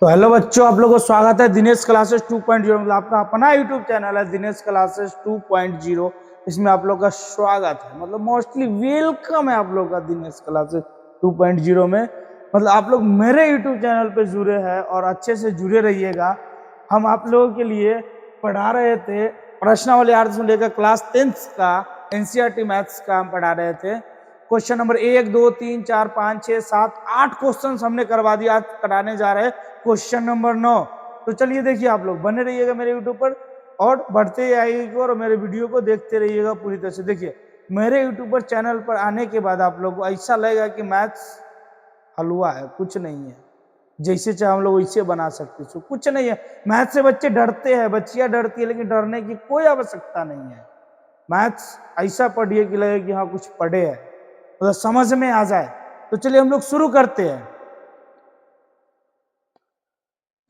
तो हेलो बच्चों, आप लोगों को स्वागत है दिनेश क्लासेस 2.0। मतलब आपका अपना यूट्यूब चैनल है दिनेश क्लासेस 2.0। इसमें आप लोग का स्वागत है, मतलब मोस्टली वेलकम है आप लोग का दिनेश क्लासेस 2.0 में। मतलब आप लोग मेरे यूट्यूब चैनल पे जुड़े हैं और अच्छे से जुड़े रहिएगा। हम आप लोगों के लिए पढ़ा रहे थे प्रश्नावली आर्ट्स से लेकर क्लास 10th का एनसीईआरटी मैथ्स का हम पढ़ा रहे थे। क्वेश्चन नंबर 1, 2, 3, 4, 5, 6, 7, 8 क्वेश्चन हमने करवा दिया। आज कराने जा रहे हैं क्वेश्चन नंबर 9। तो चलिए देखिए, आप लोग बने रहिएगा मेरे यूट्यूब पर और बढ़ते आइएगा और मेरे वीडियो को देखते रहिएगा पूरी तरह से। देखिए, मेरे यूट्यूब पर चैनल पर आने के बाद आप लोग को ऐसा लगेगा कि मैथ्स हलवा है, कुछ नहीं है। जैसे चाहे हम लोग वैसे बना सकते हैं, कुछ नहीं है। मैथ्स से बच्चे डरते हैं, बच्चियां डरती है, लेकिन डरने की कोई आवश्यकता नहीं है। मैथ्स ऐसा पढ़िए कि लगे कि हाँ कुछ पढ़े है, मतलब समझ में आ जाए। तो चलिए हम लोग शुरू करते हैं।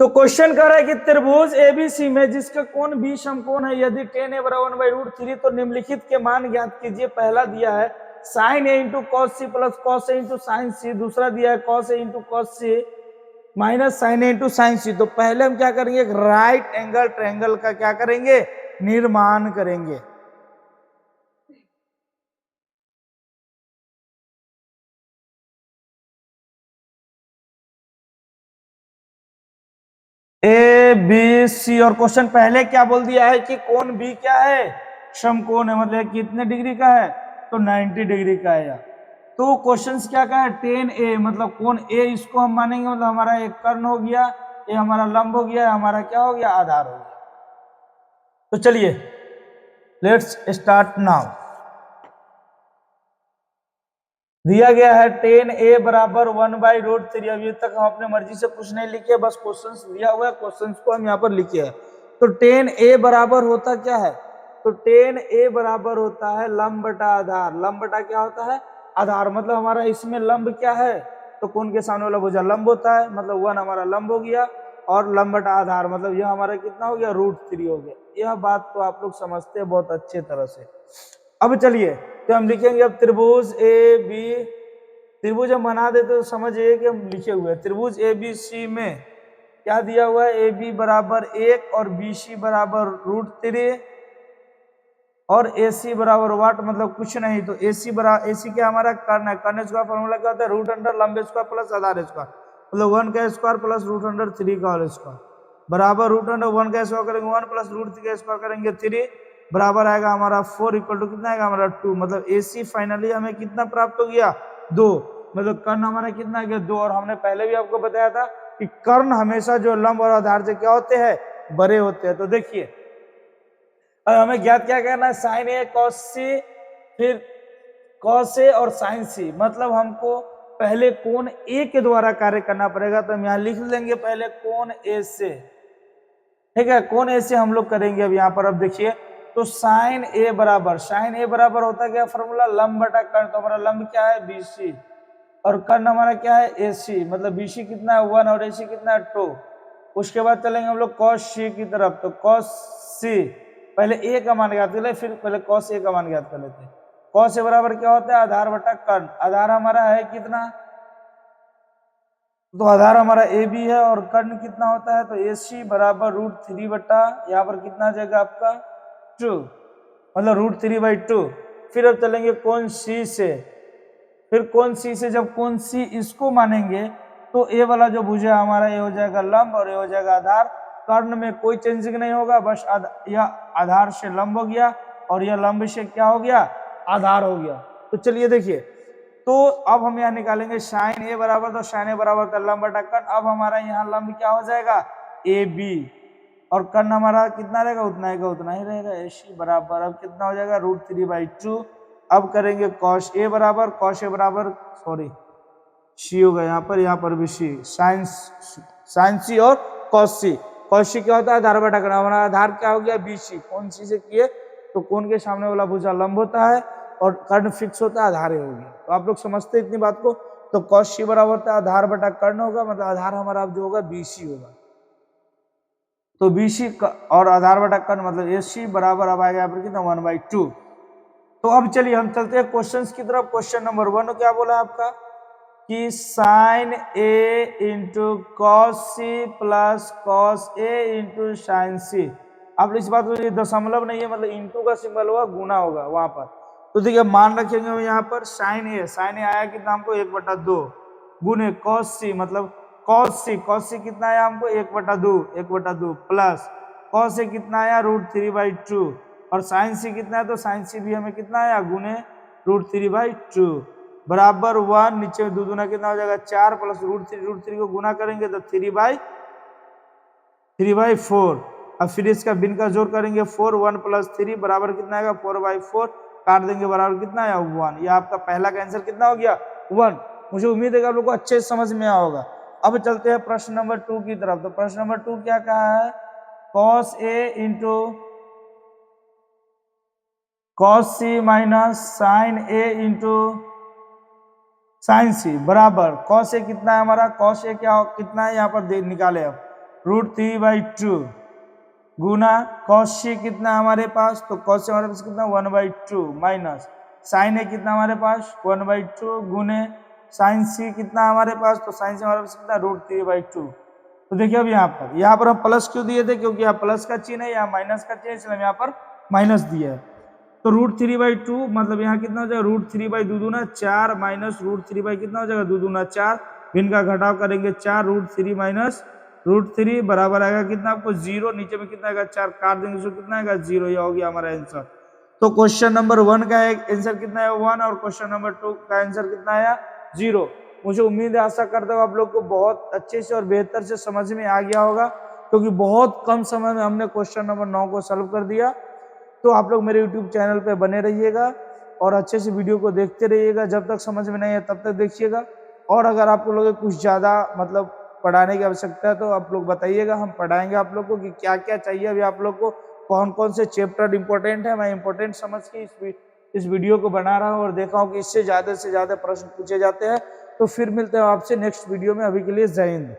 तो क्वेश्चन कर रहा है कि त्रिभुज एबीसी में जिसका कोण बी समकोण है, यदि tan a बराबर 1/√3 तो निम्नलिखित के मान ज्ञात कीजिए। पहला दिया है sin a into cos c plus cos a into sine c. दूसरा दिया है cos a into cos c minus sine a into sine c. तो पहले हम क्या करेंगे, राइट एंगल ट्रायंगल का क्या करेंगे, निर्माण करेंगे। ए बी सी, और क्वेश्चन पहले क्या बोल दिया है कि कोण बी क्या है, समकोण है। मतलब कितने डिग्री का है, तो 90 डिग्री का है। तो क्वेश्चन क्या का है, tan ए मतलब कोण ए, इसको हम मानेंगे मतलब हमारा एक कर्ण हो गया, ये हमारा लंब हो गया, हमारा क्या हो गया, आधार हो गया। तो चलिए लेट्स स्टार्ट नाउ। दिया गया है tan a बराबर 1/√3। अभी तक हम अपने मर्जी से कुछ नहीं लिखे, बस क्वेश्चंस दिया हुआ है, क्वेश्चंस को हम यहाँ पर लिखे हैं। तो tan a बराबर होता क्या है, तो tan a बराबर होता है लंब बटा आधार। लंब बटा क्या होता है, आधार। मतलब हमारा इसमें लंब क्या है, तो कोण के सामने वाला भुजा लंब होता है, मतलब 1 हमारा लंब हो गया, और लंब बटा आधार मतलब यह हमारा कितना हो गया, √3 हो गया। यह बात तो आप लोग समझते हैं बहुत अच्छे तरह से। अब चलिए, तो हम लिखेंगे अब त्रिभुज ए बी। त्रिभुज हम बना देते तो समझिए कि हम लिखे हुए हैं त्रिभुज ए बी सी में क्या दिया हुआ है, ए बी बराबर 1 और बी सी बराबर √3 और ए सी बराबर वाट, मतलब कुछ नहीं। तो ए सी बराबर, ए सी क्या हमारा कर्ण है, कर्ण स्क्वायर फॉर्मूला क्या होता है, रूट अंडर लंबे स्क्वायर प्लस आधार स्क्वायर, मतलब 1 का स्क्वायर प्लस √3 का होल स्क्वायर बराबर रूट अंडर 1 का स्क्वायर करेंगे 1 प्लस √3 का स्क्वायर करेंगे 3 बराबर आएगा हमारा 4 इक्वल टू कितना आएगा हमारा 2। मतलब ए सी फाइनली हमें कितना प्राप्त हो गया, 2। मतलब कर्ण हमारा कितना आ गया, 2। और हमने पहले भी आपको बताया था कि कर्ण हमेशा जो लंब और आधार से क्या होते हैं, बड़े होते हैं। तो देखिए अब हमें ज्ञात क्या करना है, साइन ए कॉस सी, फिर कॉस ए और साइन सी। मतलब हमको पहले कोण ए के द्वारा कार्य करना पड़ेगा। तो हम यहाँ लिख लेंगे पहले कोण ए से, ठीक है। कोण ए से हम लोग करेंगे अब यहाँ पर। अब देखिए, तो साइन ए बराबर होता है क्या फॉर्मूला, लंब बटा कर्ण। तो हमारा लंब क्या है, बीसी, और कर्ण हमारा क्या है, एसी। मतलब बीसी कितना है 1 और एसी कितना है 2। उसके बाद चलेंगे हम लोग कॉस सी की तरफ। तो कॉस सी पहले ए का मान ज्ञात कर ले, फिर पहले कॉस ए का मान ज्ञात कर लेते हैं। कॉस ए बराबर क्या होता है, आधार बटा कर्ण। आधार हमारा है कितना, तो आधार हमारा ए बी है, और कर्ण कितना होता है, तो ए सी बराबर √3 बटा यहाँ पर कितना आ जाएगा आपका 2, मतलब √3/2। फिर अब चलेंगे कोण सी से, फिर कोण सी से जब कोण सी इसको मानेंगे तो ए वाला जो भुजा हमारा ये हो जाएगा लंब और ये हो जाएगा आधार। कर्ण में कोई चेंजिंग नहीं होगा, बस यह आधार से लंब हो गया और यह लंब से क्या हो गया, आधार हो गया। तो चलिए देखिए, तो अब हम यहाँ निकालेंगे साइन ए बराबर, तो साइन ए बराबर था लंब बटा कर्ण। अब हमारा यहाँ लंब क्या हो जाएगा, ए बी, और कर्ण हमारा कितना रहेगा, उतना ही रहेगा, ए सी बराबर अब कितना हो जाएगा, √3/2। अब करेंगे कॉस ए बराबर, सॉरी सी होगा यहाँ पर भी सी, साइन सी और कॉस सी। कॉस सी क्या होता है, आधार बटा कर्ण। हमारा आधार क्या हो गया, बी सी। कौन सी से किए, तो कोण के सामने वाला भुजा लंब होता है और कर्ण फिक्स होता है, आधार हो गया। तो आप लोग समझते हैं इतनी बात को। तो कॉस सी बराबर होता है आधार बटा कर्ण होगा, मतलब आधार हमारा जो होगा बीसी होगा। तो बीसी और आधार बटा कर्ण मतलब एसी बराबर अब आएगा यहाँ पर कितना 1/2। तो अब चलिए हम चलते हैं क्वेश्चंस की तरफ। क्वेश्चन नंबर 1 क्या बोला आपका, कि sine a into cos c plus cos a into sine c. आप इस बात को, ये दशमलव नहीं है, मतलब इंटू का सिंबल होगा, गुना होगा वहां पर। तो देखिए मान रखेंगे हम यहाँ पर साइन ए आया कितना हमको 1/2 गुने कॉस सी, मतलब कॉस सी कितना आया हमको 1/2 प्लस कॉस ए कितना आया √3/2 और साइन सी कितना है, तो साइन सी भी हमें कितना आया गुने √3/2 बराबर 1। नीचे में 2 दूना कितना हो जाएगा 4 प्लस √3 को गुना करेंगे तो 3/4। अब फिर इसका भिन्न का जोड़ करेंगे 4, 1 + 3 बराबर कितना आएगा 4/4, काट देंगे बराबर कितना आया 1। ये आपका पहला का आंसर कितना हो गया 1। मुझे उम्मीद है कि आप लोग को अच्छे से समझ में आया होगा। अब चलते हैं प्रश्न नंबर 2 की तरफ। तो प्रश्न नंबर 2 क्या कहा है, cos A into cos C minus sine A into sine C बराबर cos A कितना है हमारा, cos A कितना है यहाँ पर निकाले अब √3/2 गुना cos C कितना है हमारे पास, तो cos C हमारे पास कितना 1/2 माइनस साइन A कितना हमारे पास 1/2 गुने साइन C कितना हमारे पास, तो साइन C हमारे पास कितना √3/2। तो देखिए अब यहाँ पर हम प्लस क्यों दिए थे, क्योंकि यहाँ प्लस का चिन्ह है, यहाँ माइनस का चिन्ह है, इसलिए हम यहाँ पर माइनस दिया है। तो √3/2 मतलब यहाँ कितना हो जाएगा √3/2 दूना 4 माइनस √3 कितना हो जाएगा 2 दूना 4, भिन्न का घटाव करेंगे 4 √3 माइनस √3 बराबर आएगा कितना आपको 0, नीचे में कितना आएगा 4, काट देंगे तो कितना आएगा 0। यह हो गया हमारा आंसर। तो क्वेश्चन नंबर 1 का आंसर कितना है 1 और क्वेश्चन नंबर 2 का आंसर कितना आया 0। मुझे उम्मीद है, आशा करता हूँ आप लोग को बहुत अच्छे से और बेहतर से समझ में आ गया होगा, क्योंकि बहुत कम समय में हमने क्वेश्चन नंबर 9 को सॉल्व कर दिया। तो आप लोग मेरे YouTube चैनल पे बने रहिएगा और अच्छे से वीडियो को देखते रहिएगा, जब तक समझ में नहीं है तब तक देखिएगा। और अगर आप लोगों को कुछ ज़्यादा मतलब पढ़ाने की आवश्यकता है तो आप लोग बताइएगा, हम पढ़ाएंगे आप लोग को कि क्या क्या चाहिए। अभी आप लोग को कौन कौन से चैप्टर इंपॉर्टेंट है, मैं इंपॉर्टेंट समझ के इस वीडियो को बना रहा हूँ और देखा हूँ कि इससे ज़्यादा से ज़्यादा प्रश्न पूछे जाते हैं। तो फिर मिलते हैं आपसे नेक्स्ट वीडियो में। अभी के लिए जय हिंद।